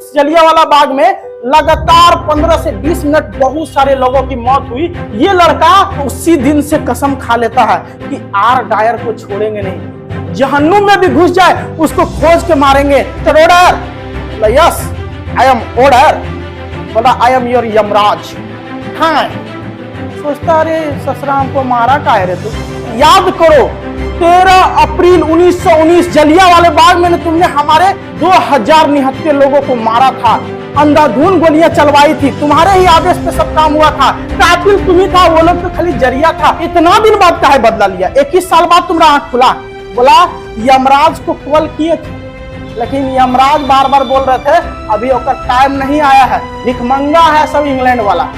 जलियांवाला बाग में लगातार 15 से 20 मिनट बहुत सारे लोगों की मौत हुई। ये लड़का उसी दिन से कसम खा लेता है कि आर डायर को छोड़ेंगे नहीं, जहन्नुम में भी घुस जाए उसको खोज के मारेंगे। Order, yes I am order, बोला आई एम योर यमराज। हाँ, सोचता अरे ससुरा हमको मारा का है रे तू। याद करो 13 अप्रैल 1919 जलियांवाले बाग में तुमने हमारे 2079 लोगों को मारा था, अंधाधुंध गोलियां चलवाई थी, तुम्हारे ही आदेश पे सब काम हुआ था, कातिल तुम ही था, वो लोग तो खाली जरिया था। इतना दिन बाद काहे बदला लिया? 21 साल बाद तुम्हारा आंख खुला। बोला यमराज को कॉल किए थे, लेकिन यमराज बार बार बोल रहे थे अभी उसका टाइम नहीं आया है, भिखमंगा है सब इंग्लैंड वाला।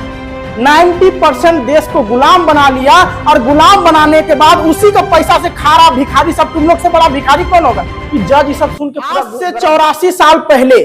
90% देश को गुलाम बना लिया, और गुलाम बनाने के बाद उसी का पैसा से खा रहा भिखारी सब। तुम लोग से बड़ा भिखारी कौन होगा? कि जज ये सब सुन के। आज से 84 साल पहले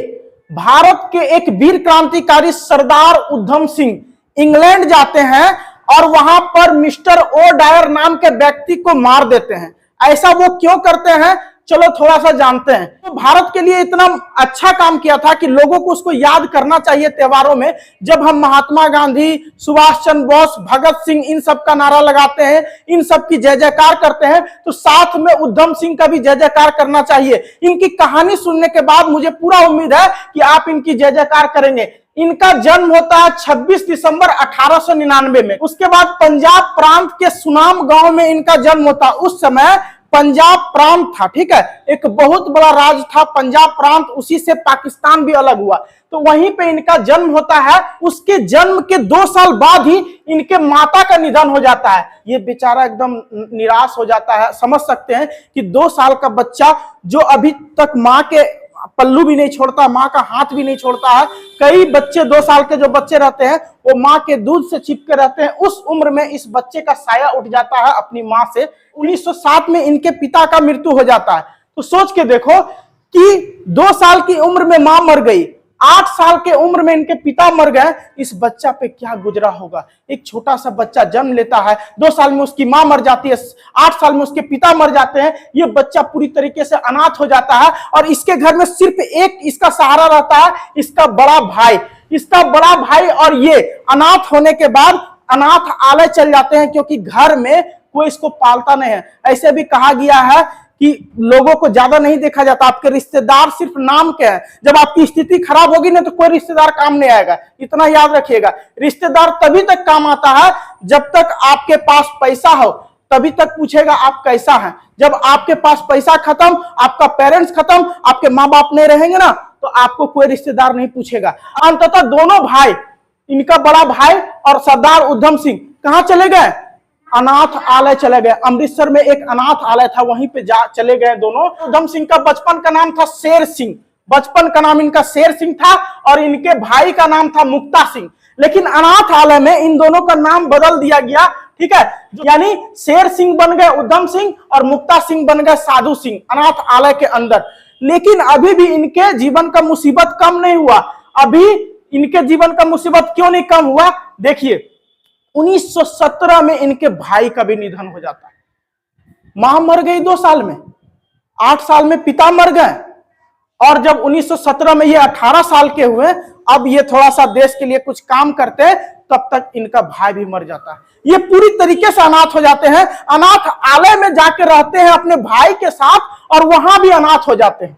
भारत के एक वीर क्रांतिकारी सरदार उधम सिंह इंग्लैंड जाते हैं और वहां पर मिस्टर ओ डायर नाम के व्यक्ति को मार देते हैं। ऐसा वो क्यों करते हैं, चलो थोड़ा सा जानते हैं। तो भारत के लिए इतना अच्छा काम किया था कि लोगों को उसको याद करना चाहिए त्योहारों में। जब हम महात्मा गांधी, सुभाष चंद्र बोस, भगत सिंह इन सब का नारा लगाते हैं, इन सब की जय जयकार करते हैं, तो साथ में उधम सिंह का भी जय जयकार करना चाहिए। इनकी कहानी सुनने के बाद मुझे पूरा उम्मीद है कि आप इनकी जय जयकार करेंगे। इनका जन्म होता है 26 दिसंबर 1899 में। उसके बाद पंजाब प्रांत के सुनाम गांव में इनका जन्म होता। उस समय पंजाब प्रांत था, ठीक है, एक बहुत बड़ा राज्य था पंजाब प्रांत, उसी से पाकिस्तान भी अलग हुआ, तो वहीं पे इनका जन्म होता है। उसके जन्म के 2 साल बाद ही इनके माता का निधन हो जाता है। ये बेचारा एकदम निराश हो जाता है। समझ सकते हैं कि 2 साल का बच्चा जो अभी तक माँ के पल्लू भी नहीं छोड़ता, माँ का हाथ भी नहीं छोड़ता है। कई बच्चे 2 साल के जो बच्चे रहते हैं वो माँ के दूध से चिपके रहते हैं। उस उम्र में इस बच्चे का साया उठ जाता है अपनी माँ से। 1907 में इनके पिता का मृत्यु हो जाता है। तो सोच के देखो कि 2 साल की उम्र में माँ मर गई, 8 साल के उम्र में इनके पिता मर गए, इस बच्चा पे क्या गुजरा होगा। एक छोटा सा बच्चा जन्म लेता है, 2 साल में उसकी माँ मर जाती है, 8 साल में उसके पिता मर जाते हैं, ये बच्चा पूरी तरीके से अनाथ हो जाता है। और इसके घर में सिर्फ एक इसका सहारा रहता है, इसका बड़ा भाई। इसका बड़ा भाई और ये अनाथ होने के बाद अनाथ आलय चल जाते हैं, क्योंकि घर में कोई इसको पालता नहीं है। ऐसे भी कहा गया है कि लोगों को ज्यादा नहीं देखा जाता, आपके रिश्तेदार सिर्फ नाम के हैं। जब आपकी स्थिति खराब होगी ना तो कोई रिश्तेदार काम नहीं आएगा, इतना याद रखिएगा। रिश्तेदार तभी तक काम आता है जब तक आपके पास पैसा हो, तभी तक पूछेगा आप कैसा हैं। जब आपके पास पैसा खत्म, आपका पेरेंट्स खत्म, आपके माँ बाप नहीं रहेंगे ना, तो आपको कोई रिश्तेदार नहीं पूछेगा। अंततः दोनों भाई, इनका बड़ा भाई और सरदार उधम सिंह कहाँ चले गए? अनाथ आलय चले गए। अमृतसर में एक अनाथ आलय था, वहीं पे जा चले गए दोनों। उधम सिंह का बचपन का नाम था शेर सिंह, बचपन का नाम इनका शेर सिंह था, और इनके भाई का नाम था मुक्ता सिंह। लेकिन अनाथ आलय में इन दोनों का नाम बदल दिया गया, ठीक है, यानी शेर सिंह बन गए उधम सिंह और मुक्ता सिंह बन गए साधु सिंह अनाथ आलय के अंदर। लेकिन अभी भी इनके जीवन का मुसीबत कम नहीं हुआ। अभी इनके जीवन का मुसीबत क्यों नहीं कम हुआ? देखिए 1917 में इनके भाई का भी निधन हो जाता है। मां मर गई 2 साल में, 8 साल में पिता मर गए, और जब 1917 में ये 18 साल के हुए, अब ये थोड़ा सा देश के लिए कुछ काम करते, तब तक इनका भाई भी मर जाता है। ये पूरी तरीके से अनाथ हो जाते हैं। अनाथ आलय में जाके रहते हैं अपने भाई के साथ, और वहां भी अनाथ हो जाते हैं।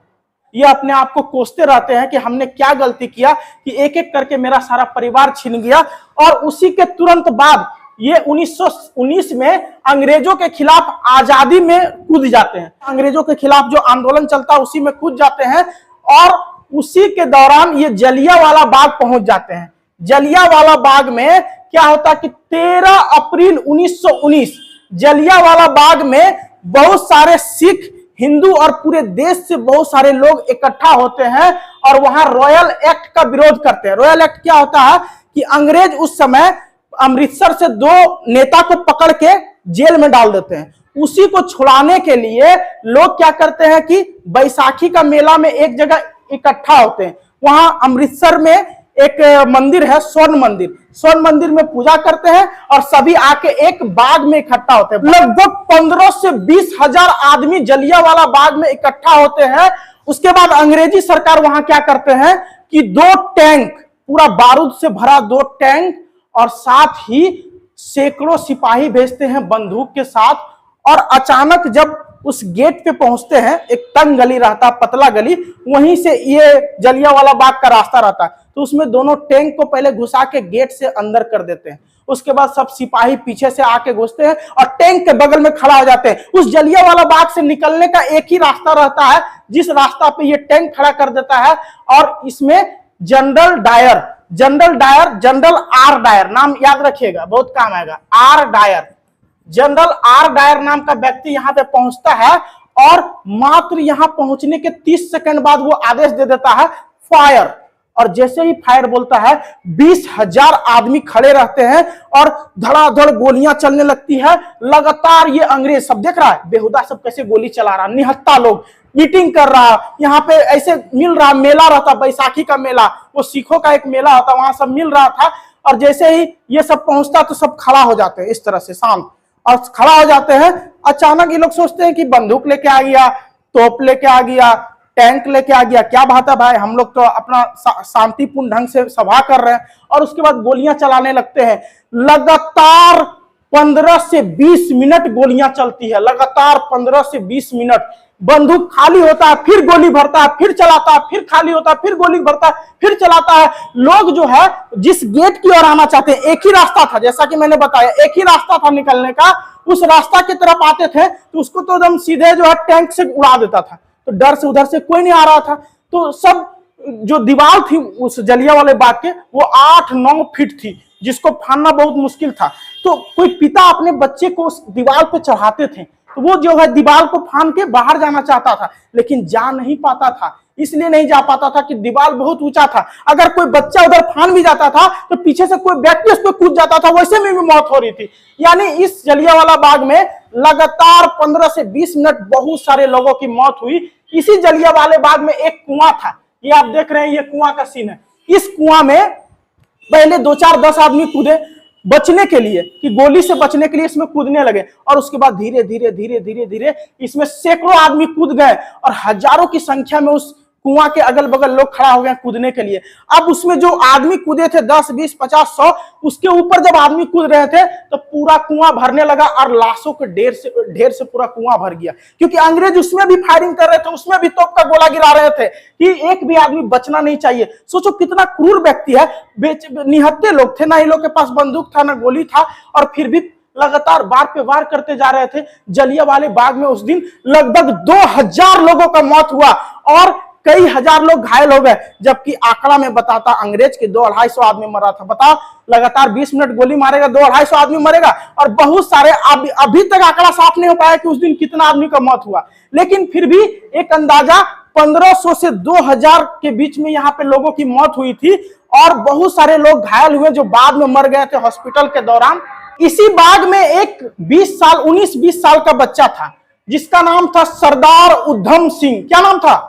ये अपने आप को कोसते रहते हैं कि हमने क्या गलती किया कि एक एक करके मेरा सारा परिवार छिन गया। और उसी के तुरंत बाद ये 1919 में अंग्रेजों के खिलाफ आजादी में कूद जाते हैं। अंग्रेजों के खिलाफ जो आंदोलन चलता है उसी में कूद जाते हैं, और उसी के दौरान ये जलियांवाला बाग पहुंच जाते हैं। जलियांवाला बाग में क्या होता है कि 13 अप्रैल 1919 जलियांवाला बाग में बहुत सारे सिख, हिंदू और पूरे देश से बहुत सारे लोग इकट्ठा होते हैं, और वहां रॉयल एक्ट का विरोध करते हैं। रॉयल एक्ट क्या होता है कि अंग्रेज उस समय अमृतसर से 2 नेता को पकड़ के जेल में डाल देते हैं। उसी को छुड़ाने के लिए लोग क्या करते हैं कि बैसाखी का मेला में एक जगह इकट्ठा होते हैं। वहां अमृतसर में एक मंदिर है, स्वर्ण मंदिर, स्वर्ण मंदिर में पूजा करते हैं, और सभी आके एक बाग में इकट्ठा होते हैं। लगभग 15 से 20 हजार आदमी जलियांवाला बाग में इकट्ठा होते हैं। उसके बाद अंग्रेजी सरकार वहां क्या करते हैं, कि 2 टैंक, पूरा बारूद से भरा 2 टैंक और साथ ही सैकड़ों सिपाही भेजते हैं बंदूक के साथ। और अचानक जब उस गेट पे पहुंचते हैं, एक तंग गली रहता, पतला गली, वहीं से ये जलियांवाला बाग का रास्ता रहता है, तो उसमें दोनों टैंक को पहले घुसा के गेट से अंदर कर देते हैं। उसके बाद सब सिपाही पीछे से आके घुसते हैं और टैंक के बगल में खड़ा हो जाते हैं। उस जलियांवाला बाग से निकलने का एक ही रास्ता रहता है, जिस रास्ता पे ये टैंक खड़ा कर देता है। और इसमें जनरल आर डायर, नाम याद रखिएगा, बहुत काम आएगा, R Dyer, general R Dyer नाम का व्यक्ति यहां पे पहुंचता है और मात्र यहां पहुंचने के 30 सेकंड बाद वो आदेश दे देता है फायर। और जैसे ही फायर बोलता है 20,000 आदमी खड़े रहते हैं और धड़ाधड़ गोलियां चलने लगती है लगातार। ये अंग्रेज सब देख रहा है बेहुदा सब कैसे गोली चला रहा, निहत्था लोग मीटिंग कर रहा, यहाँ पे ऐसे मिल रहा, मेला रहता, बैसाखी का मेला, वो सिखों का एक मेला होता, वहां सब मिल रहा था। और जैसे ही ये सब पहुंचता तो सब खड़ा हो जाते हैं इस तरह से शांत, और खड़ा हो जाते हैं। अचानक ये लोग सोचते हैं कि बंदूक लेके आ गया, तोप लेके आ गया, टैंक लेके आ गया, क्या बात है भाई, हम लोग तो अपना शांतिपूर्ण ढंग से सभा कर रहे हैं। और उसके बाद गोलियां चलाने लगते हैं। लगातार 15 से 20 मिनट गोलियां चलती है, लगातार 15 से 20 मिनट। बंदूक खाली होता है, फिर गोली भरता है, फिर चलाता है, फिर खाली होता है, फिर गोली भरता है, फिर चलाता है। लोग जो है जिस गेट की ओर आना चाहते हैं, एक ही रास्ता था, जैसा कि मैंने बताया, एक ही रास्ता था निकलने का, उस रास्ता की तरफ आते थे तो उसको तो एकदम सीधे जो है टैंक से उड़ा देता था। तो डर से उधर से कोई नहीं आ रहा था। तो सब जो दीवार थी उस जलियांवाले बाग के, वो 8-9 फीट थी, जिसको फाड़ना बहुत मुश्किल था। तो कोई पिता अपने बच्चे को उस दीवार पे चढ़ाते थे, तो वो जो है दीवार को फाड़ के बाहर जाना चाहता था, लेकिन जा नहीं पाता था। इसलिए नहीं जा पाता था कि दीवार बहुत ऊंचा था। अगर कोई बच्चा उधर फाड़ भी जाता था तो पीछे से कोई व्यक्ति उस पर कूद जाता था, वैसे में भी मौत हो रही थी। यानी इस जलियांवाला बाग में लगातार 15 से 20 मिनट बहुत सारे लोगों की मौत हुई। इसी जलियांवाले बाग में एक कुआं था, ये आप देख रहे हैं, ये कुआं का सीन है। इस कुआं में पहले 2-4-10 आदमी कूदे बचने के लिए, कि गोली से बचने के लिए इसमें कूदने लगे, और उसके बाद धीरे धीरे इसमें सैकड़ों आदमी कूद गए और हजारों की संख्या में उस कुआं के अगल बगल लोग खड़ा हो गए कूदने के लिए। अब उसमें जो आदमी कूदे थे 10, 20, 50, 100, उसके ऊपर जब आदमी कूद रहे थे तो पूरा कुआं भरने लगा और लाशों के ढेर से पूरा कुआं भर गया। क्योंकि अंग्रेज उसमें भी फायरिंग कर रहे थे, उसमें भी तोप का गोला गिरा रहे थे कि एक भी आदमी बचना नहीं चाहिए। सोचो कितना क्रूर व्यक्ति है, निहत्थे लोग थे, ना इन लोग के पास बंदूक था ना गोली था, और फिर भी लगातार वार पे वार करते जा रहे थे। जलियांवाले बाग में उस दिन लगभग 2000 लोगों का मौत हुआ और कई हजार लोग घायल हो गए, जबकि आंकड़ा में बताता अंग्रेज के 200-250 आदमी मरा था। बताओ, लगातार 20 मिनट गोली मारेगा, 200-250 आदमी मरेगा, और बहुत सारे अभी तक आंकड़ा साफ नहीं हो पाया कि उस दिन कितना आदमी का मौत हुआ। लेकिन फिर भी एक अंदाजा 1500 से 2000 के बीच में यहाँ पे लोगों की मौत हुई थी, और बहुत सारे लोग घायल हुए जो बाद में मर गए थे हॉस्पिटल के दौरान। इसी बाग में एक 19-20 साल का बच्चा था, जिसका नाम था सरदार उधम सिंह। क्या नाम था?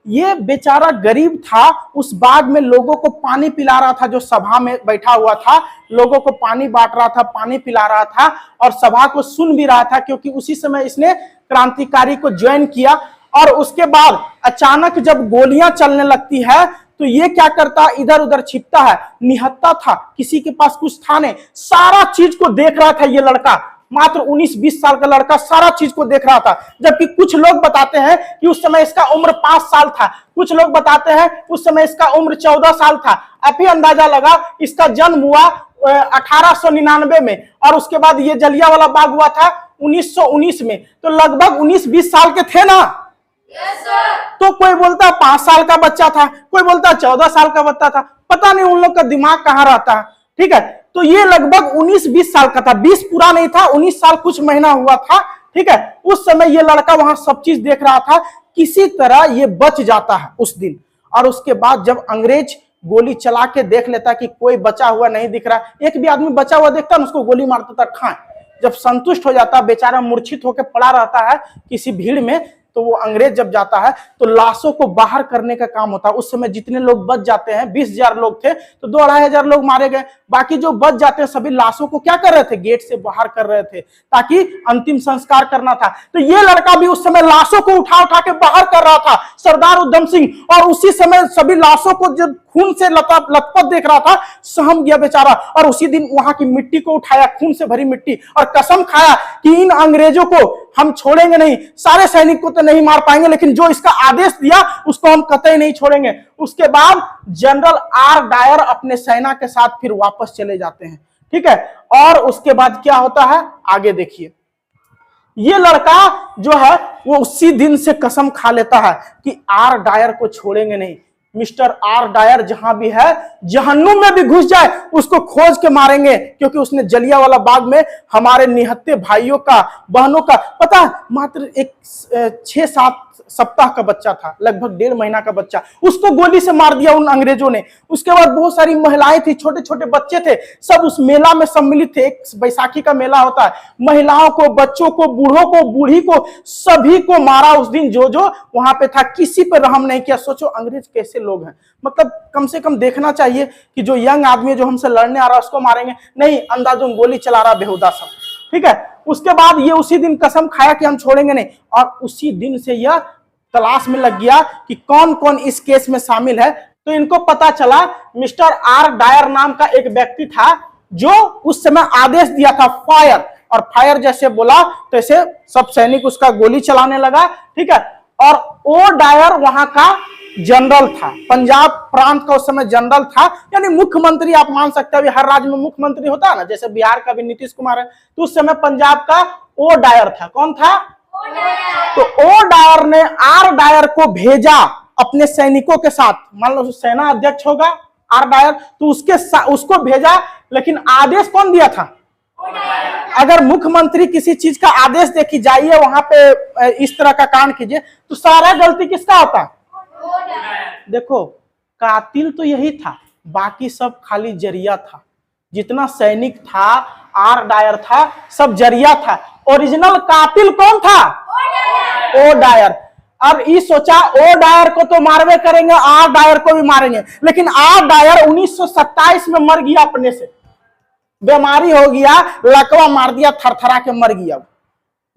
ये बेचारा गरीब था, उस बाग में लोगों को पानी पिला रहा था। जो सभा में बैठा हुआ था, लोगों को पानी बांट रहा था, पानी पिला रहा था, और सभा को सुन भी रहा था, क्योंकि उसी समय इसने क्रांतिकारी को ज्वाइन किया। और उसके बाद अचानक जब गोलियां चलने लगती है तो ये क्या करता, इधर उधर छिपता है। निहत्था था, किसी के पास कुछ था नहीं, सारा चीज को देख रहा था ये लड़का। मात्र 19-20 साल का लड़का सारा चीज को देख रहा था। जबकि कुछ लोग बताते हैं कि उस समय इसका उम्र 5 साल था, कुछ लोग बताते हैं उस समय इसका उम्र 14 साल था। आप ही अंदाजा लगा, इसका जन्म हुआ 1899 में, और उसके बाद ये जलियांवाला बाग हुआ था 1919 में। तो लगभग 19-20 साल के थे ना। तो कोई बोलता 5 साल का बच्चा था, कोई बोलता 14 साल का बच्चा था, पता नहीं उन लोग का दिमाग कहां रहता है। ठीक है, तो ये लगभग 19-20 साल का था, 20 पूरा नहीं था, 19 साल कुछ महीना हुआ था। ठीक है, उस समय ये लड़का वहां सब चीज देख रहा था। किसी तरह ये बच जाता है उस दिन, और उसके बाद जब अंग्रेज गोली चला के देख लेता कि कोई बचा हुआ नहीं दिख रहा, एक भी आदमी बचा हुआ देखता ना, उसको गोली मारता था, खाएं। जब संतुष्ट हो जाता, बेचारा मूर्छित होकर पड़ा रहता है किसी भीड़ में, तो वो अंग्रेज जब जाता है तो लाशों को बाहर करने का काम होता है। उस समय जितने लोग बच जाते हैं, 20,000 लोग थे तो 2-2,500 लोग मारे गए। बाकी जो बच जाते हैं सभी लाशों को क्या कर रहे थे, गेट से बाहर कर रहे थे ताकि अंतिम संस्कार करना था। तो ये लड़का भी उस समय लाशों को उठा उठा के बाहर कर रहा था, सरदार उधम सिंह। और उसी समय सभी लाशों को जब खून से लथपथ देख रहा था, सहम गया बेचारा। और उसी दिन वहां की मिट्टी को उठाया, खून से भरी मिट्टी, और कसम खाया कि इन अंग्रेजों को हम छोड़ेंगे नहीं। सारे सैनिक को तो नहीं मार पाएंगे, लेकिन जो इसका आदेश दिया उसको हम कतई नहीं छोड़ेंगे। उसके बाद जनरल आर डायर अपने सेना के साथ फिर वापस चले जाते हैं। ठीक है, और उसके बाद क्या होता है आगे देखिए। ये लड़का जो है वो उसी दिन से कसम खा लेता है कि आर डायर को छोड़ेंगे नहीं। मिस्टर आर डायर जहां भी है, जहन्नुम में भी घुस जाए उसको खोज के मारेंगे, क्योंकि उसने जलियांवाला बाग में हमारे निहत्थे भाइयों का, बहनों का, पता मात्र एक 6-7 सप्ताह का बच्चा था, लगभग 1.5 महीना का बच्चा, उसको गोली से मार दिया उन अंग्रेजों ने। उसके बाद बहुत सारी महिलाएं थी, छोटे छोटे बच्चे थे, सब उस मेला में सम्मिलित थे। एक बैसाखी का मेला होता है, महिलाओं को, बच्चों को, बूढ़ों को, बूढ़ी को, सभी को मारा उस दिन जो जो वहां पे था, किसी पे रहम नहीं किया। सोचो अंग्रेज कैसे लोग हैं, मतलब कम से कम देखना चाहिए कि जो यंग आदमी जो हमसे लड़ने आ रहा है उसको मारेंगे नहीं, अंदाजों गोली चला रहा बेहुदा सब। ठीक है, उसके बाद ये उसी दिन कसम खाया कि हम छोड़ेंगे नहीं, और उसी दिन से यह तलाश में लग गया कि कौन कौन इस केस में शामिल है। तो इनको पता चला मिस्टर आर डायर नाम का एक व्यक्ति था जो उस समय आदेश दिया था फायर, और फायर जैसे बोला तैसे सब सैनिक उसका गोली चलाने लगा। ठीक है, और ओ डायर वहां का जनरल था, पंजाब प्रांत का उस समय जनरल था, यानी मुख्यमंत्री आप मान सकते हैं। हर राज्य में मुख्यमंत्री होता है ना, जैसे बिहार का भी नीतीश कुमार है, तो उस समय पंजाब का ओ डायर था। कौन था? तो ओ डायर ने आर डायर को भेजा अपने सैनिकों के साथ। मान लो सेना अध्यक्ष होगा आर डायर, तो उसको भेजा, लेकिन आदेश कौन दिया था? अगर मुख्यमंत्री किसी चीज का आदेश दे कि जाइए वहां पे इस तरह का कांड कीजिए, तो सारा गलती किसका होता? देखो, कातिल तो यही था, बाकी सब खाली जरिया था। जितना सैनिक था, आर डायर था, सब जरिया था। ओरिजिनल कातिल कौन था? O Dyer. अब ये सोचा ओ डायर को तो मारवे करेंगे, आर डायर को भी मारेंगे, लेकिन आर डायर 1927 में मर गया, अपने से बीमारी हो गया, लकवा मार दिया, थरथरा के मर गया।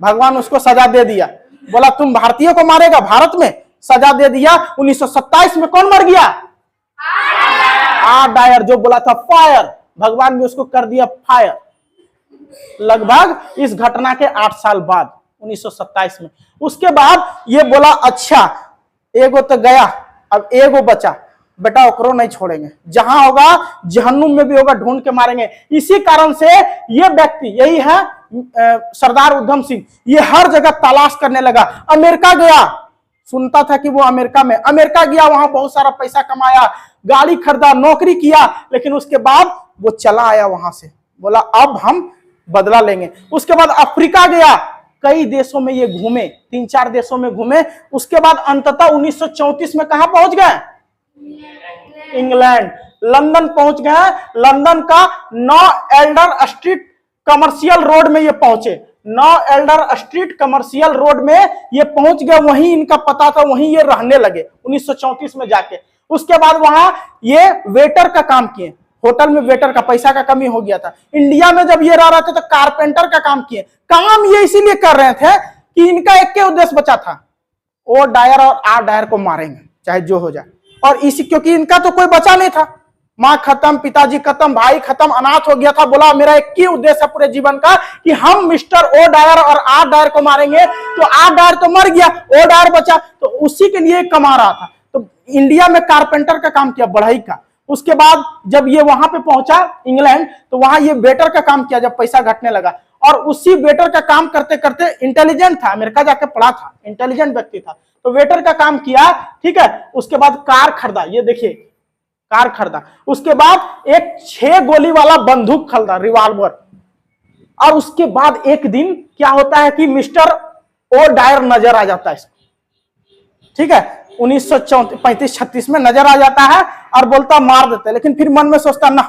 भगवान उसको सजा दे दिया, बोला तुम भारतीयों को मारेगा, भारत में सजा दे दिया। 1927 में कौन मर गया? आर डायर, जो बोला था फायर, भगवान ने उसको कर दिया फायर। लगभग इस घटना के 8 साल बाद 1927 में। उसके बाद ये बोला अच्छा एगो तो गया, अब एगो बचा, बेटा ओकरो नहीं छोड़ेंगे, जहां होगा जहन्नुम में भी होगा, ढूंढ के मारेंगे। इसी कारण से ये व्यक्ति, यही है सरदार उधम सिंह, ये हर जगह तलाश करने लगा। अमेरिका गया, सुनता था कि वो अमेरिका गया, वहां बहुत सारा पैसा कमाया, गाड़ी खरीदा, नौकरी किया, लेकिन उसके बाद वो चला आया वहां से, बोला अब हम बदला लेंगे। उसके बाद अफ्रीका गया, कई देशों में ये घूमे, 3-4 देशों में घूमे। उसके बाद अंततः 1934 में कहां पहुंच गए? इंग्लैंड, लंदन पहुंच गए। लंदन का 9 एल्डर स्ट्रीट कमर्शियल रोड में ये पहुंचे। 9 एल्डर स्ट्रीट कमर्शियल रोड में ये पहुंच गए, वहीं इनका पता था, वहीं ये रहने लगे 1934 में जाके। उसके बाद वहां ये वेटर का काम किए, होटल में वेटर का, पैसा का कमी हो गया था। इंडिया में जब ये रह रहे थे तो कारपेंटर का काम किए। काम ये इसीलिए कर रहे थे कि इनका एक के उद्देश्य बचा था, ओ डायर और आर डायर को मारेंगे चाहे जो हो जाए। और इसी, क्योंकि इनका तो कोई बचा नहीं था, माँ खत्म, पिताजी खत्म, भाई खत्म, अनाथ हो गया था। बोला मेरा एक ही उद्देश्य है पूरे जीवन का कि हम मिस्टर ओ डायर और आर डायर को मारेंगे। तो आर डायर तो मर गया, ओ डायर बचा, तो उसी के लिए कमा रहा था। तो इंडिया में कारपेंटर का काम किया, बढ़ई का। उसके बाद जब ये वहां पे पहुंचा इंग्लैंड, तो वहां ये वेटर का काम किया जब पैसा घटने लगा। और उसी वेटर का काम करते करते, इंटेलिजेंट था, अमेरिका जाके पढ़ा था, इंटेलिजेंट व्यक्ति था, तो वेटर का काम किया। ठीक है, उसके बाद कार खरीदा, ये देखिए कार खरीदा। उसके बाद एक 6 गोली वाला बंदूक खरीदा, रिवॉल्वर। और उसके बाद एक दिन क्या होता है कि मिस्टर ओ डायर नजर आ जाता है इसको। ठीक है, 1935-36 में नजर आ जाता है और बोलता मार देते, लेकिन फिर मन में सोचता ना,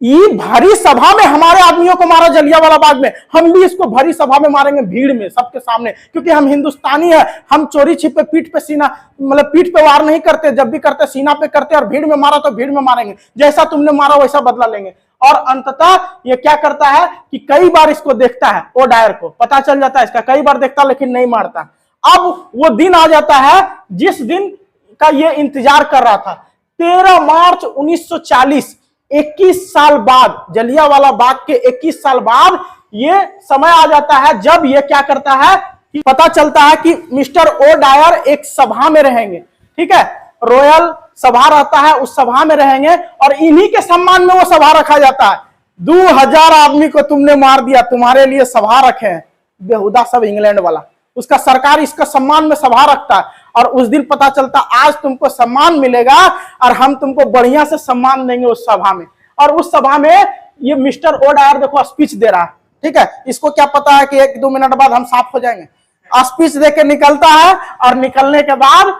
ये भरी सभा में हमारे आदमियों को मारा जलियांवाला बाग में, हम भी इसको भरी सभा में मारेंगे, भीड़ में, सबके सामने, क्योंकि हम हिंदुस्तानी है। हम चोरी छिपे पीठ पे सीना, मतलब पीठ पे वार नहीं करते, जब भी करते सीना पे करते, और भीड़ में मारा तो भीड़ में मारेंगे, जैसा तुमने मारा वैसा बदला लेंगे। और अंततः ये क्या करता है कि कई बार इसको देखता है, ओ डायर को पता चल जाता है इसका, कई बार देखता लेकिन नहीं मारता। अब वो दिन आ जाता है जिस दिन का ये इंतजार कर रहा था, 13 मार्च 1940, 21 साल बाद, जलियांवाला बाग के 21 साल बाद ये समय आ जाता है जब ये क्या करता है कि पता चलता है कि मिस्टर ओ डायर एक सभा में रहेंगे, ठीक है, रॉयल सभा रहता है, उस सभा में रहेंगे, और इन्हीं के सम्मान में वो सभा रखा जाता है। 2000 आदमी को तुमने मार दिया, तुम्हारे लिए सभा रखे हैं, बेहुदा सब इंग्लैंड वाला, उसका सरकार इसका सम्मान में सभा रखता है। और उस दिन पता चलता आज तुमको सम्मान मिलेगा और हम तुमको बढ़िया से सम्मान देंगे उस सभा में। और उस सभा में ये मिस्टर ओ डायर देखो स्पीच दे रहा है, ठीक है, इसको क्या पता है कि 1-2 मिनट बाद हम साफ हो जाएंगे। स्पीच दे के निकलता है, और निकलने के बाद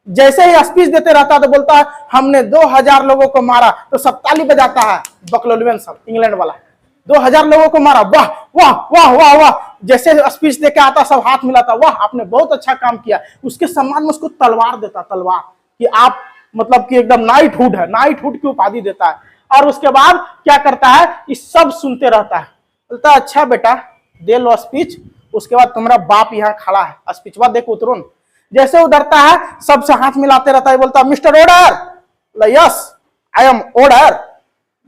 जैसे ही स्पीच देते रहता है तो बोलता है हमने 2000 लोगों को मारा, तो सब ताली बजाता है, बकलोलवेन सब इंग्लैंड वाला, 2000 लोगों को मारा, वाह वाह वाह वाह वाह। जैसे स्पीच देके आता सब हाथ मिलाता, वाह आपने बहुत अच्छा काम किया। उसके सम्मान में उसको तलवार देता, तलवार, कि आप मतलब कि एकदम नाइटहुड है, नाइटहुड की उपाधि देता है। और उसके बाद क्या करता है, इस सब सुनते रहता है, बोलता है अच्छा बेटा दे लो स्पीच, उसके बाद तुम्हारा बाप यहाँ खड़ा है, स्पीचवा देख उतरो न। जैसे उतरता है सबसे हाथ मिलाते रहता है, बोलता है mister order, yes I am order,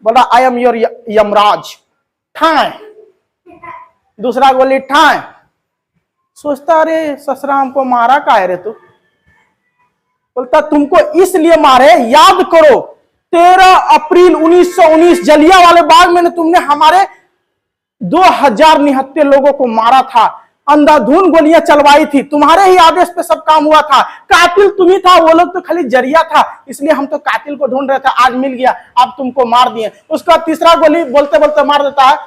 बोला आई एम योर यमराज, ठाए, दूसरा गोली ठाए। सोचता अरे ससुरा हमको मारा का है रे तू, बोलता तुमको इसलिए मारे, याद करो 13 अप्रैल 1919 जलियांवाले बाग में तुमने हमारे 2000 निहत्थे लोगों को मारा था, अंधाधुन गोलियां चलवाई थी, तुम्हारे ही आदेश पे सब काम हुआ था, कातिल तुम ही था, वो लोग तो खाली जरिया था, इसलिए हम तो कातिल को ढूंढ रहे थे, आज मिल गया, अब तुमको मार दिए। उसका तीसरा गोली बोलते बोलते मार देता है,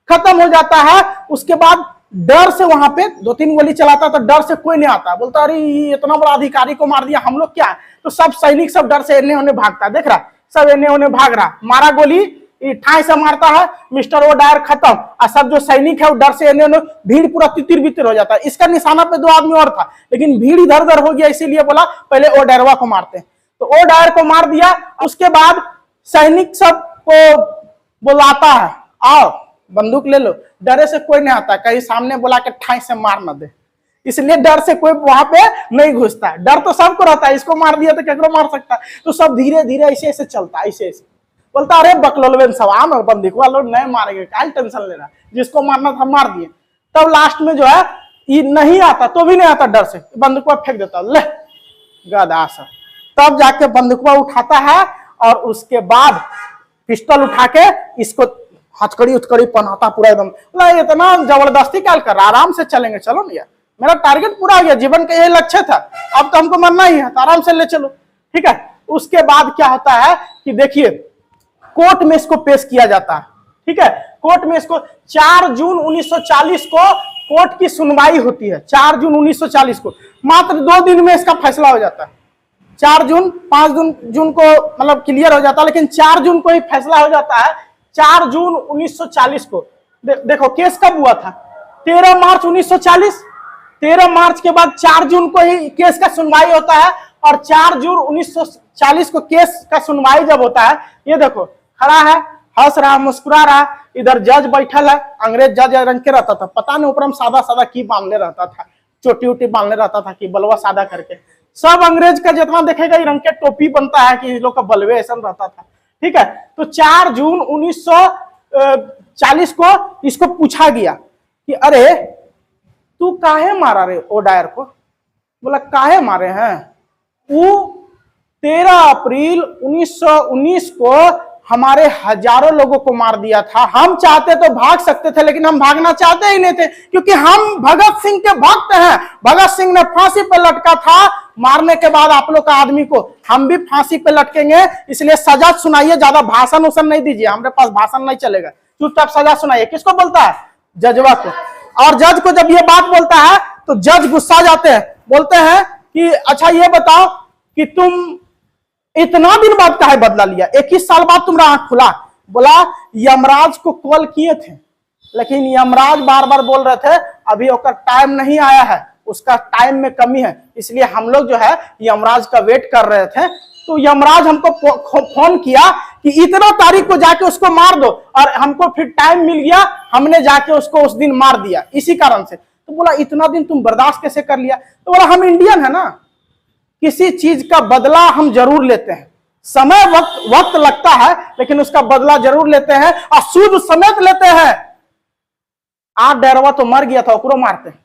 खत्म हो जाता है। उसके बाद डर से वहां पे 2-3 गोली चलाता तो डर से कोई नहीं आता, बोलता अरे इतना बड़ा अधिकारी को मार दिया, हम लोग क्या है? तो सब सैनिक सब डर से एने ओने भागता, देख रहा सब एने ओने भाग रहा, मारा गोली ठाई से मारता है, मिस्टर ओ डायर खत्म, और सब जो सैनिक है वो डर से एने ओने, भीड़ पूरा तितिर बितिर हो जाता है। इसका निशाना पे 2 आदमी और था, लेकिन भीड़ इधर उधर हो गया, इसीलिए बोला पहले ओ डायरवा को मारते हैं, तो ओ डायर को मार दिया। उसके बाद सैनिक सब को बुलाता है, आओ बंदूक ले लो, डरे से कोई नहीं आता, कहीं सामने बुला के ठाई से मार न दे, इसलिए डर से कोई वहां पे नहीं घुसता। डर तो सबको रहता है, इसको मार दिया तो केकरो मार सकता है, तो सब धीरे धीरे ऐसे ऐसे चलता, ऐसे ऐसे बोलता अरे बकलोलवेन सब आम बंदूक वालों नहीं मारेंगे, क्या टेंशन ले रहा, जिसको मारना था मार दिए। तब लास्ट में जो है ये नहीं आता, तो भी नहीं आता, डर से बंदूक फेंक देता, ले गधा सा, तब जाके बंदूक उठाता है, और उसके बाद पिस्टल उठा के इसको हथकड़ी उथकड़ी पहनाता पूरा एकदम, इतना जबरदस्ती क्या कर रहा, आराम से चलेंगे, चलो ना यार, मेरा टारगेट पूरा हो गया, जीवन का यही लक्ष्य था, अब तो हमको मरना ही है, तो आराम से ले चलो, ठीक है। उसके बाद क्या होता है कि देखिए कोर्ट में इसको पेश किया जाता है, ठीक है, कोर्ट में इसको 4 जून 1940 को कोर्ट की सुनवाई होती है, 4 जून 1940 को, मात्र 2 दिन में इसका फैसला हो जाता है। 4 जून 5 जून को मतलब क्लियर हो जाता है, लेकिन 4 जून को ही फैसला हो जाता है। 4 जून 1940 को देखो केस कब हुआ था, 13 मार्च 1940, 13 मार्च के बाद 4 जून को ही केस का सुनवाई होता है, और 4 जून 1940 को केस का सुनवाई जब होता है, ये देखो खड़ा है, हंस रहा, मुस्कुरा रहा, इधर जज बैठल है, अंग्रेज जज रंग के रहता था, पता नहीं ऊपर में सादा सादा की बांधने रहता था, चोटी उटी बांधने रहता था कि बलवा सादा करके, सब अंग्रेज का जितना देखेगा रंग के टोपी बनता है कि लोग का बलवे ऐसा रहता था, ठीक है। तो 4 जून 1940 को इसको पूछा गया कि अरे तू काहे मारा रे ओ डायर को, बोला काहे मारे हैं, वो 13 अप्रैल 1919 को हमारे हजारों लोगों को मार दिया था, हम चाहते तो भाग सकते थे, लेकिन हम भागना चाहते ही नहीं थे, क्योंकि हम भगत सिंह के भक्त हैं, भगत सिंह ने फांसी पे लटका था, मारने के बाद आप लोग का आदमी को हम भी फांसी पे लटकेंगे, इसलिए सजा सुनाइए, ज्यादा भाषण उसन नहीं दीजिए, हमारे पास भाषण नहीं चलेगा, चुपचाप सजा सुनाइए। किसको बोलता है, जजवा को। और जज को जब ये बात बोलता है तो जज गुस्सा जाते हैं, बोलते हैं कि अच्छा ये बताओ कि तुम इतना दिन बाद काहे बदला लिया? 21 साल बाद तुम्हारा आंख खुला। बोला यमराज को कॉल किए थे, लेकिन यमराज बार बार बोल रहे थे अभी उसका टाइम नहीं आया है, उसका टाइम में कमी है, इसलिए हम लोग जो है यमराज का वेट कर रहे थे। तो यमराज हमको फोन किया कि इतना तारीख को जाके उसको मार दो, और हमको फिर टाइम मिल गया, हमने जाके उसको उस दिन मार दिया इसी कारण से। तो बोला इतना दिन तुम बर्दाश्त कैसे कर लिया? तो बोला हम इंडियन है ना, किसी चीज का बदला हम जरूर लेते हैं, समय वक्त लगता है लेकिन उसका बदला जरूर लेते हैं, और सूद समेत लेते हैं। 8 डरवा तो मर गया था, ओकरो मारते हैं,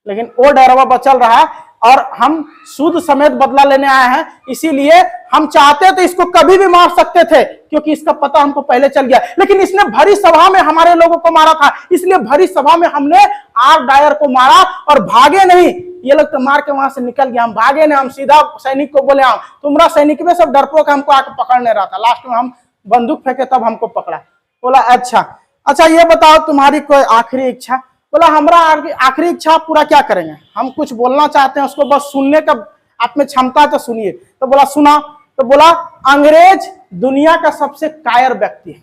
लेकिन वो डरवा बचल रहा है, और हम सूद समेत बदला लेने आए हैं। इसीलिए हम चाहते थे इसको कभी भी मार सकते थे, क्योंकि इसका पता हमको पहले चल गया, लेकिन इसने भरी सभा में हमारे लोगों को मारा था, इसलिए भरी सभा में हमने आर डायर को मारा और भागे नहीं। ये लोग तो मार के वहां से निकल गया, हम भागे नहीं, हम सीधा सैनिक को बोले तुम्हारा सैनिक में सब डरपोक हमको आके पकड़ने रहा था, लास्ट में हम बंदूक फेंके तब हमको पकड़ा। बोला अच्छा ये बताओ तुम्हारी कोई आखिरी इच्छा? बोला हमारा आखिरी इच्छा पूरा क्या करेंगे, हम कुछ बोलना चाहते हैं, उसको बस सुनने का आप में क्षमता है तो सुनिए। तो बोला सुना। तो बोला अंग्रेज दुनिया का सबसे कायर व्यक्ति है,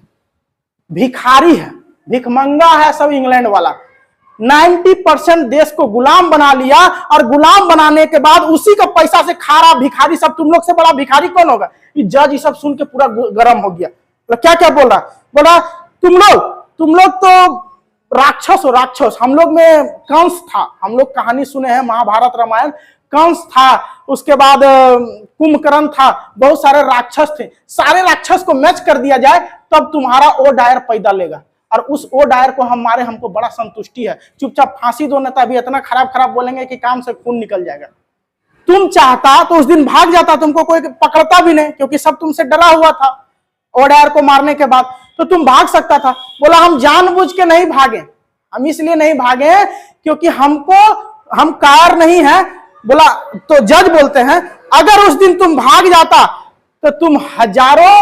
भिखारी है, भिखमंगा है सब इंग्लैंड वाला। 90% देश को गुलाम बना लिया, और गुलाम बनाने के बाद उसी का पैसा से खा रहा भिखारी सब। तुम लोग से बड़ा भिखारी कौन होगा? ये जज ये सब सुन के पूरा गर्म हो गया। तो क्या क्या बोल रहा? बोला तुम लोग तो राक्षस हो, राक्षस। हम लोग में कंस था, हम लोग कहानी सुने हैं महाभारत रामायण, कंस था, उसके बाद कुंभकर्ण था, बहुत सारे राक्षस थे। सारे राक्षस को मैच कर दिया जाए तब तुम्हारा ओ डायर पैदा लेगा, और उस ओ डायर को हमको बड़ा संतुष्टि है। चुपचाप फांसी दो, नेता भी इतना खराब बोलेंगे कि काम से खून निकल जाएगा। तुम चाहता तो उस दिन भाग जाता, तुमको कोई पकड़ता भी नहीं, क्योंकि सब तुमसे डरा हुआ था ओ डायर को मारने के बाद, तो तुम भाग सकता था। बोला हम जानबूझ के नहीं भागे, हम इसलिए नहीं भागे क्योंकि हम कार नहीं है। बोला तो जज बोलते हैं अगर उस दिन तुम भाग जाता तो तुम हजारों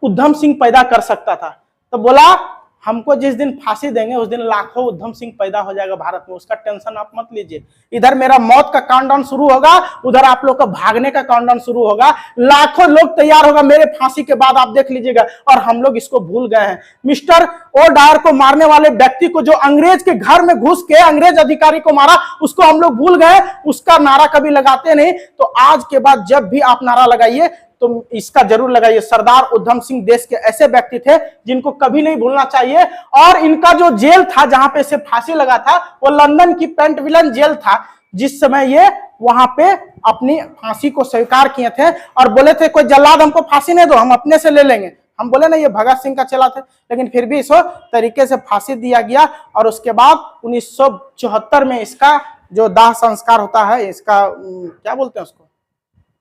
उधम सिंह पैदा कर सकता था। तो बोला हमको जिस दिन फांसी देंगे उस दिन लाखों उधम सिंह पैदा हो जाएगा भारत में, उसका टेंशन आप मत लीजिए। इधर मेरा मौत का काउंटडाउन शुरू होगा, उधर आप लोग का भागने का काउंटडाउन शुरू होगा। लाखों लोग तैयार होगा मेरे फांसी के बाद, आप देख लीजिएगा। और हम लोग इसको भूल गए हैं। मिस्टर ओ डायर को मारने वाले व्यक्ति को, जो अंग्रेज के घर में घुस के अंग्रेज अधिकारी को मारा, उसको हम लोग भूल गए। उसका नारा कभी लगाते नहीं। तो आज के बाद जब भी आप नारा लगाइए तो इसका जरूर लगाइए। सरदार उधम सिंह देश के ऐसे व्यक्ति थे जिनको कभी नहीं भूलना चाहिए। और इनका जो जेल था जहां पे इसे फांसी लगा था, वो लंदन की पेंटविलन जेल था, जिस समय ये वहां पे अपनी फांसी को स्वीकार किए थे और बोले थे कोई जल्लाद हमको फांसी नहीं दो, हम अपने से ले लेंगे। हम बोले नहीं, ये भगत सिंह का चेला थे, लेकिन फिर भी इसको तरीके से फांसी दिया गया। और उसके बाद 1974 में इसका जो दाह संस्कार होता है, इसका क्या बोलते हैं उसको,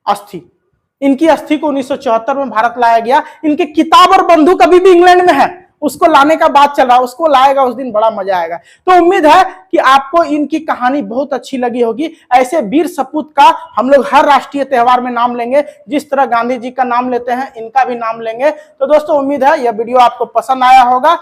अस्थि, इनकी अस्थि को 1974 में भारत लाया गया। इनके किताब और बंदूक अभी भी इंग्लैंड में है, उसको लाने का बात चल रहा है, उसको लाएगा, उस दिन बड़ा मजा आएगा। तो उम्मीद है कि आपको इनकी कहानी बहुत अच्छी लगी होगी। ऐसे वीर सपूत का हम लोग हर राष्ट्रीय त्योहार में नाम लेंगे, जिस तरह गांधी जी का नाम लेते हैं इनका भी नाम लेंगे। तो दोस्तों उम्मीद है यह वीडियो आपको पसंद आया होगा।